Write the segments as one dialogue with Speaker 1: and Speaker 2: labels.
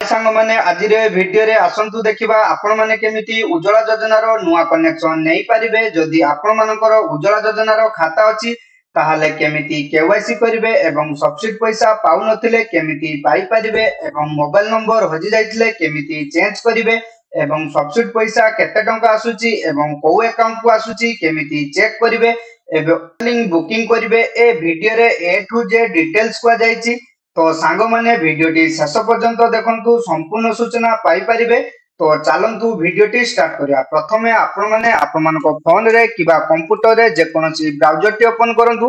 Speaker 1: सांग माने आज भिडियो रे आसंतु देखिबा आपण माने केमिति उज्ज्वला योजना रो नुआ कनेक्शन नै परिबे। जदि आपण मानकर उज्ज्वला योजना रो खाता अछि ताहाले केमिति केवाईसी करिवे एवं सब्सिडी पैसा पाउ नथिले केमिति पाई परिबे एवं मोबाइल नंबर हजि जाइथिले केमिति चेंज करिवे एवं सब्सिडी पैसा केते टंका आसुची एवं को अकाउंट को आसुची केमिति चेक करिवे एवं बुकिंग करिवे। ए वीडियो रे ए टू जेड डिटेल्स को जाइछि। तो सांग माने वीडियोटी शेष पर्यंत देखंतु संपूर्ण सूचना पाई परिबे। तो चलंतु वीडियोटी स्टार्ट करिया। प्रथमे आपण माने आपण मानको फोन रे किबा कंप्यूटर रे जे कोनोसी ब्राउजर टी ओपन करंतु।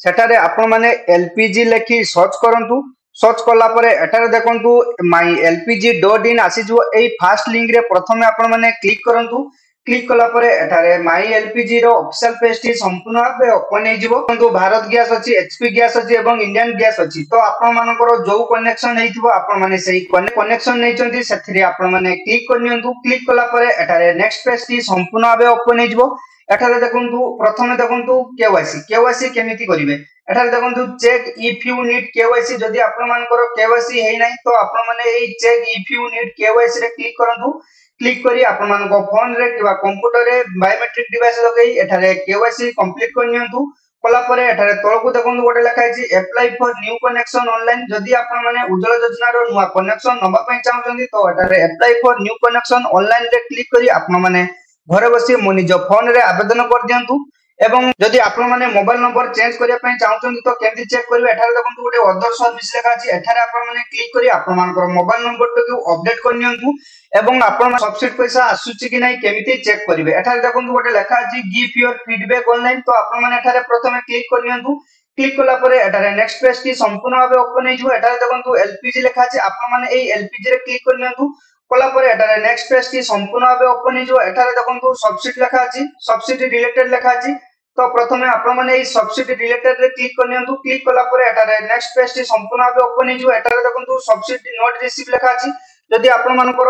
Speaker 1: सेटारे आपण माने एलपीजी लेखि सर्च करंतु। सर्च कला परे एटारे देखंतु mylpg.in आसी जो एई फर्स्ट लिंक रे प्रथमे आपण माने क्लिक करंतु। क्लिक कला परे एठारे माई एलपीजी रो ऑफिशियल पेज टी संपूर्ण भाबे ओपन हे जिवो। किंतु भारत गैस अछि, एचपी गैस अछि एवं इंडियन गैस अछि। तो आपण मानकर जो कनेक्शन हेइथिबो आपण माने सेही कनेक्शन नै चंती सेथिरे आपण माने क्लिक करनियंतु। क्लिक कला परे एठारे नेक्स्ट पेज टी संपूर्ण भाबे ओपन हे जिवो। एठारे देखंतु प्रथमे देखंतु केवाईसी केमिति करिवे। एठारे देखंतु check if you need KYC. जदि आपण मानकर केवाईसी हेइ नै तो आपण माने एई check if you need KYC रे क्लिक करंतु। क्लिक करी आपण मानको फोन रे किबा कंप्यूटर रे बायोमेट्रिक डिवाइस लगेई एठारे केवाईसी कंप्लीट करनियंतु। कला परे एठारे तळकु देखंतु गोटे लिखा अछि apply for new connection online. जदि आपण माने उज्ज्वला योजना रो नुवा कनेक्शन नबा पई चाहउछन्ती तो एठारे apply for new connection online रे क्लिक करी आपण माने घरे बसी मो निज फोन रे आवेदन कर दियंतु। एवं जदि आपण माने मोबाइल नंबर चेंज करिया पई चाहउछन्ती तो केमि चेक करिवे। एठारे देखंतु गोटे अदर सर्विस लेखा अछि। एठारे आपण माने क्लिक करी आपण मानकर मोबाइल नंबर तो अपडेट करनियंतु एवं आपण सब्सिडी पैसा आसुची कि नै केमिति चेक करिवे। एठारे देखंतु गोटे लेखा अछि गिव योर फीडबैक ऑनलाइन। तो आपण माने एठारे प्रथमे क्लिक करनियंतु। क्लिक कला परे एठारे नेक्स्ट पेज टी संपूर्ण भाबे ओपन हे जिवो। एठारे देखंतु एलपीजी लेखा अछि। आपण माने एई एलपीजी रे क्लिक करनियंतु। कला परे एठारे नेक्स्ट पेज टी संपूर्ण भाबे ओपन हे जिवो। एठारे देखंतु सब्सिडी लेखा अछि, सब्सिडी रिलेटेड लेखा अछि। तो प्रथमे आपण माने एई सब्सिडी रिलेटेड रे क्लिक करनियंतु। क्लिक कला परे एठारे नेक्स्ट पेज टी संपूर्ण भाबे ओपन हे जिवो। एठारे देखंतु सब्सिडी नॉट रिसीव लेखा अछि। जदि आपण मानकर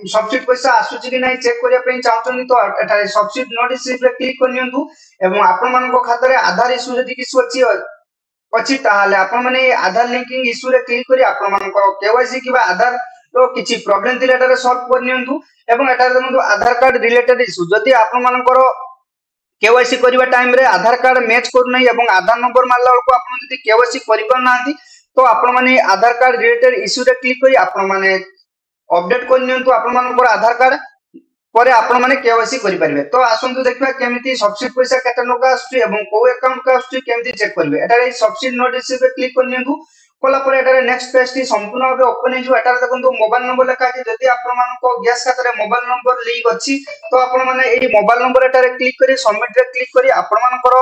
Speaker 1: सब्सिडी पैसा आसुची कि नै चेक करिया पई चाहउछन्ती तो एठारे सब्सिडी नॉट रिसीव रे क्लिक करनियंतु। एवं आपण मानको खाता रे आधार इश्यू जदि किछु अछि ताहाले आपण माने आधार लिंकिंग इश्यू रे क्लिक करी आपण मानकर केवाईसी किबा आधार तो किछि प्रॉब्लम थिले एटारे सॉल्व करनियंतु। एवं एटारे देखंतु आधार कार्ड रिलेटेड इश्यू जदि आपण मानकर केवाईसी करिवा टाइम रे आधार कार्ड मैच करू नै एवं आधार नंबर मारला को आपण जदि केवाईसी करि पर नांती तो आपण माने आधार कार्ड रिलेटेड इश्यू रे क्लिक करी आपण माने अपडेट करनियंतु आपण मानकर आधार कार्ड परे आपण माने केवाईसी करि परिबे। तो आसंतु देखबा केमिति सब्सिडी पैसा केते टका आसुची एवं को अकाउंट का आसुची केमिति चेक करिवे। एटारे सब्सिडी नोट रिसीव रे क्लिक करनियंतु। कला परे एटारे नेक्स्ट पेज टी संपूर्ण भाबे ओपन हे जो। एटारे देखंतु मोबाइल नंबर लेखा अछि। जदि आपण मानको गैस खाता रे मोबाइल नंबर लिंक अछि तो आपण माने एई मोबाइल नंबर एटारे क्लिक करी सबमिट रे क्लिक करी आपण मानकर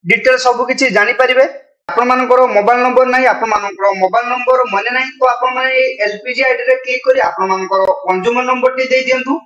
Speaker 1: डिटेल सब किछि जानि परिबे। आपण मानकर मोबाइल नंबर नै, आपण मानकर मोबाइल नंबर मने नै तो आपण माने एलपीजी आईडी रे क्लिक करी आपण मानकर कंज्यूमर नंबर टी दे दियंतु।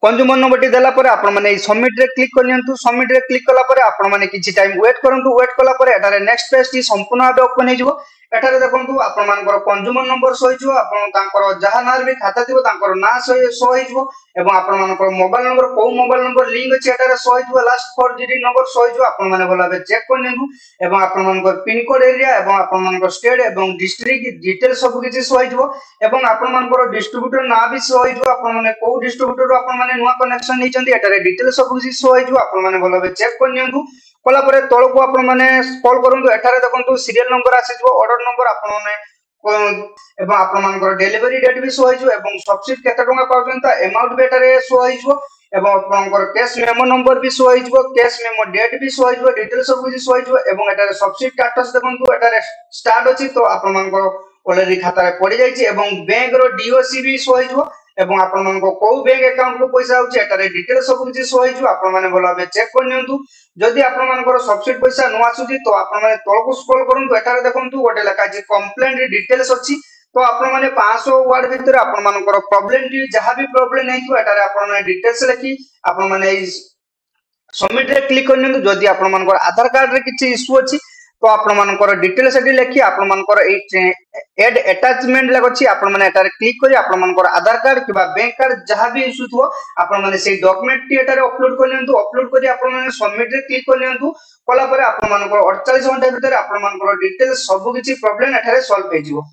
Speaker 1: कंज्यूमर नंबर टी देला परे आपण माने सबमिट रे क्लिक करनियंतु। सबमिट रे क्लिक कला परे आपण माने किछि टाइम वेट करंतु। वेट कला परे एटारे नेक्स्ट पेज टी संपूर्ण भाबे ओपन हे जिवो। एटारे देखंतु आपण मानकर कंज्यूमर नंबर सो हिजो। आपण तांकर जहा नार भी खाता दिबो तांकर ना सो हिजो एवं आपण मानकर मोबाइल नंबर को मोबाइल नंबर लिंक अछि एटारे सो हिजो। लास्ट 4 डिजिट नंबर सो हिजो। आपण माने भलाबे चेक करनियंतु एवं आपण मानकर पिन कोड एरिया एवं आपण मानकर स्टेट एवं डिस्ट्रिक्ट डिटेल सब किछि सो हिजो एवं आपण मानकर डिस्ट्रीब्यूटर ना भी सो हिजो। आपण माने को डिस्ट्रीब्यूटर आपण माने नुवा कनेक्शन नै चंती एटारे डिटेल सब किछि सो हिजो। आपण माने भलाबे चेक करनियंतु। कला परे तळको आपण माने स्क्रॉल करंतु। एठारे देखंतु सीरियल नंबर आसीजो, ऑर्डर नंबर आपण माने एवं आपण मानकर डिलीवरी डेट भी सो हिजो एवं सब्सिडी केते टका पाउछन ता अमाउंट भी एटारे सो हिजो एवं आपनकर कैश मेमो नंबर भी सो हिजो, कैश मेमो डेट भी सो हिजो, डिटेल सब किछि सो हिजो एवं एटारे सब्सिडी स्टेटस देखंतु एटारे स्टार्ट अछि तो आपण मानकर ऑलरेडी खाता रे पड़ी जाइछि एवं बैंक रो डीओसी भी सो हिजो एवं आपण मानको को बैंक अकाउंट को पैसा होछि एटारे डिटेल सब किछि सो हिजो। आपण माने भलाबे चेक करनियंतु। जदि आपण मानकर सब्सिडी पैसा न आसुछि तो आपण माने तळको स्क्रॉल करंतु। एटारे देखंतु गोटे लेखा अछि कंप्लेंट डिटेल्स अछि। तो आपण माने 500 वर्ड भितर आपण मानकर प्रॉब्लम टी जहा भी प्रॉब्लम नै थियो एटारे आपण माने डिटेल्स लिखि आपण माने सबमिट रे क्लिक करनियंतु। जदि आपण मानकर आधार कार्ड रे किछि इश्यू अछि तो आपण मानकर डिटेल सेठी लेखि आपण मानकर एड अटैचमेंट लागछि आपण माने एटारे क्लिक करी आपण मानकर आधार कार्ड किबा बैंक कार्ड जहां भी इशू थो आपण माने सेही डॉक्यूमेंट टी एटारे अपलोड कर लेंतु अपलोड करी आपण माने सबमिट रे क्लिक कर लेंतु कला परे आपण मानकर 48 घंटा भीतर आपण मानकर डिटेल सब किछि प्रॉब्लम एटारे सॉल्व हे जिवो।